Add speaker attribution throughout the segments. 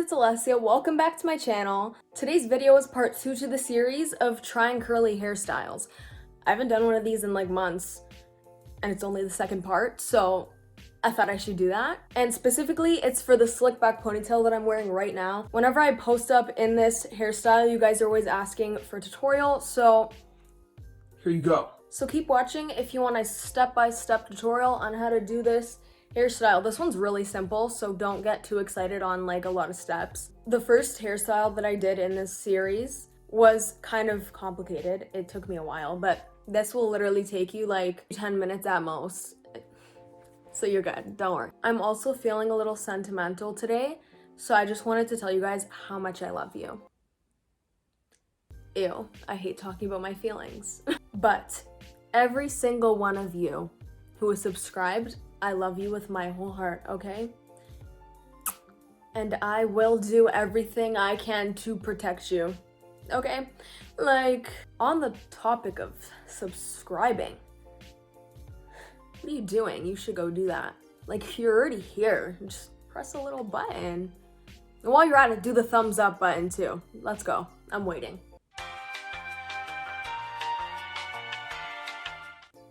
Speaker 1: it's Alessia. Welcome back to my channel. Today's video is part 2 to the series of trying curly hairstyles. I haven't done one of these in like months, and it's only the second part, so I thought I should do that. And specifically, it's for the slick back ponytail that I'm wearing right now. Whenever I post up in this hairstyle, you guys are always asking for a tutorial, so
Speaker 2: here you go.
Speaker 1: So keep watching if you want a step-by-step tutorial on how to do this hairstyle. This one's really simple, so don't get too excited on like a lot of steps. The first hairstyle that I did in this series was kind of complicated. It took me a while, but this will literally take you like 10 minutes at most. So you're good, don't worry. I'm also feeling a little sentimental today, so I just wanted to tell you guys how much I love you. Ew, I hate talking about my feelings. But every single one of you who is subscribed, I love you with my whole heart, okay? And I will do everything I can to protect you, okay? Like, on the topic of subscribing, what are you doing? You should go do that. Like, if you're already here, just press a little button. And while you're at it, do the thumbs up button too. Let's go. I'm waiting.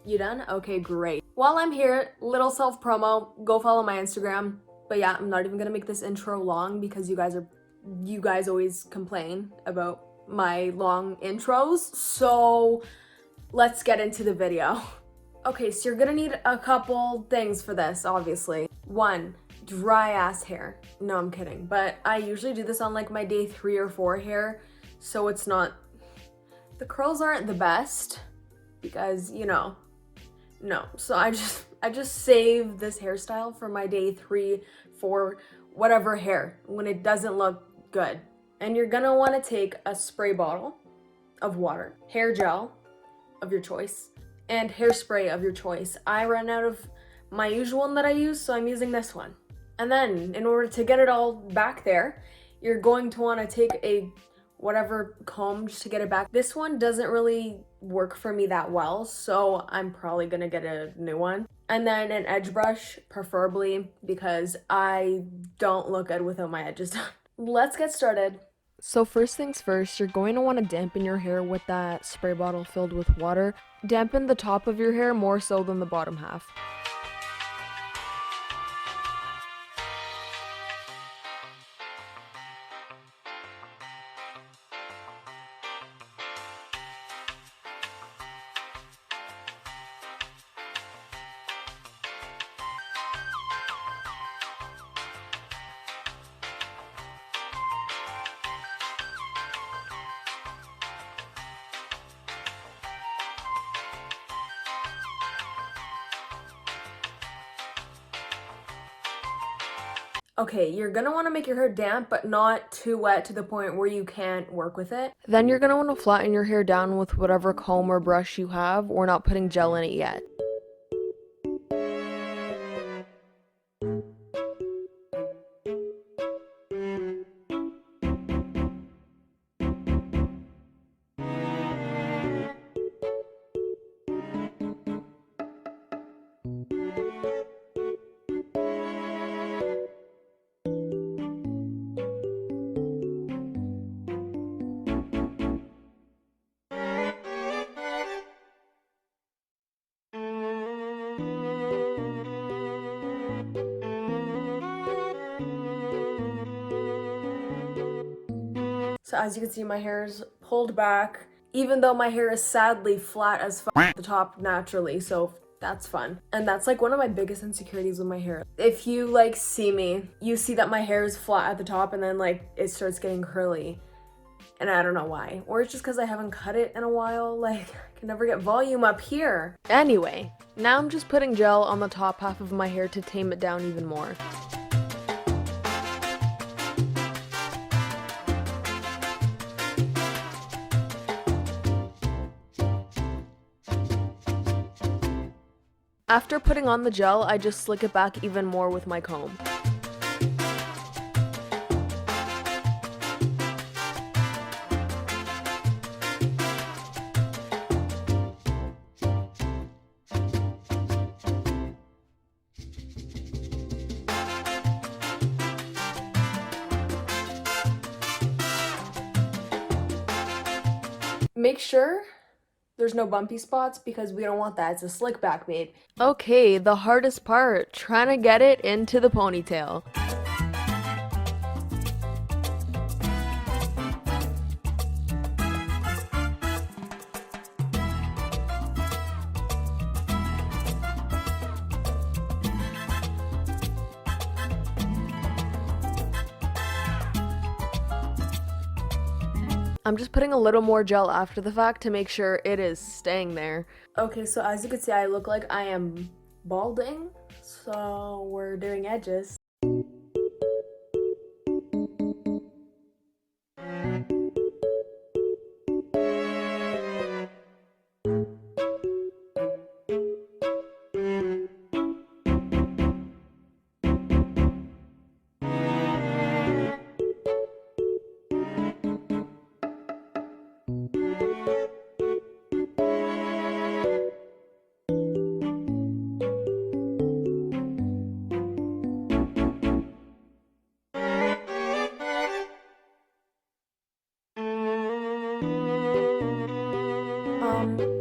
Speaker 1: You done? Okay, great. While I'm here, little self-promo, go follow my Instagram. But yeah, I'm not even gonna make this intro long because you guys always complain about my long intros. So let's get into the video. Okay, so you're gonna need a couple things for this, obviously. One, dry ass hair. No, I'm kidding. But I usually do this on like my day 3 or 4 hair. So it's not, the curls aren't the best because, you know, no. So I just save this hairstyle for my day 3, 4, whatever hair when it doesn't look good. And you're gonna wanna take a spray bottle of water, hair gel of your choice, and hairspray of your choice. I ran out of my usual one that I use, so I'm using this one. And then in order to get it all back there, you're going to wanna take a whatever comb just to get it back. This one doesn't really work for me that well, so I'm probably gonna get a new one. And then an edge brush, preferably, because I don't look good without my edges done. Let's get started. So first things first, you're going to want to dampen your hair with that spray bottle filled with water. Dampen the top of your hair more so than the bottom half. Okay, you're gonna wanna make your hair damp, but not too wet to the point where you can't work with it. Then you're gonna wanna flatten your hair down with whatever comb or brush you have. We're not putting gel in it yet. So as you can see, my hair is pulled back, even though my hair is sadly flat as fuck at the top naturally, so that's fun. And that's like one of my biggest insecurities with my hair. If you like see me, you see that my hair is flat at the top and then like it starts getting curly. And I don't know why. Or it's just because I haven't cut it in a while. Like, I can never get volume up here. Anyway, now I'm just putting gel on the top half of my hair to tame it down even more. After putting on the gel, I just slick it back even more with my comb. Make sure there's no bumpy spots because we don't want that. It's a slick back, babe. Okay, the hardest part, trying to get it into the ponytail. I'm just putting a little more gel after the fact to make sure it is staying there. Okay, so as you can see, I look like I am balding, so we're doing edges.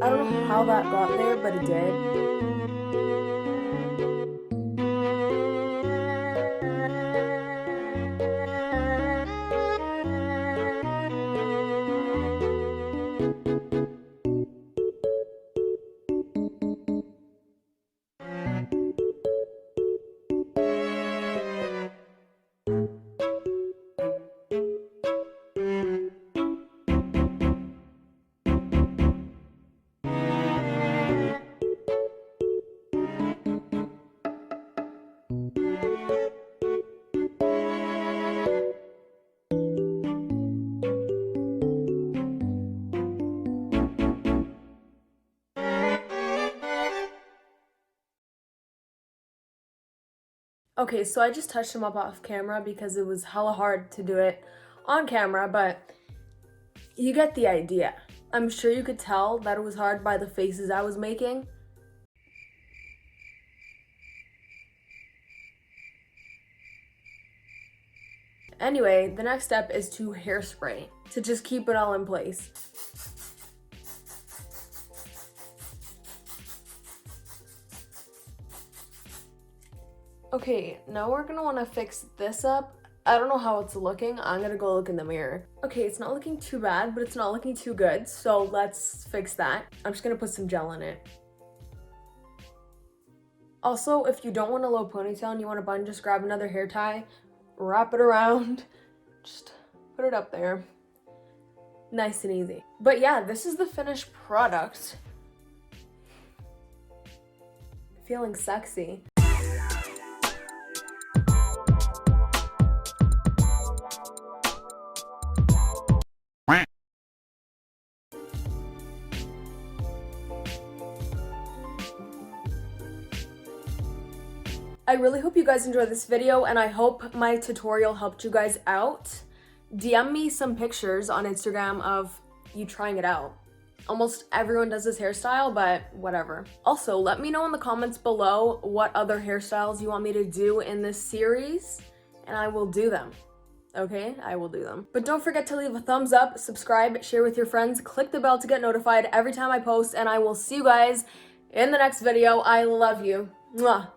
Speaker 1: I don't know how that got there, but it did. Okay, so I just touched him up off camera because it was hella hard to do it on camera, but you get the idea. I'm sure you could tell that it was hard by the faces I was making. Anyway, the next step is to hairspray to just keep it all in place. Okay, now we're gonna wanna fix this up. I don't know how it's looking. I'm gonna go look in the mirror. Okay, it's not looking too bad, but it's not looking too good, so let's fix that. I'm just gonna put some gel in it. Also, if you don't want a low ponytail and you want a bun, just grab another hair tie, wrap it around, just put it up there. Nice and easy. But yeah, this is the finished product. Feeling sexy. I really hope you guys enjoyed this video, and I hope my tutorial helped you guys out. DM me some pictures on Instagram of you trying it out. Almost everyone does this hairstyle, but whatever. Also, let me know in the comments below what other hairstyles you want me to do in this series, and I will do them. Okay, I will do them. But don't forget to leave a thumbs up, subscribe, share with your friends, click the bell to get notified every time I post, and I will see you guys in the next video. I love you. Mwah.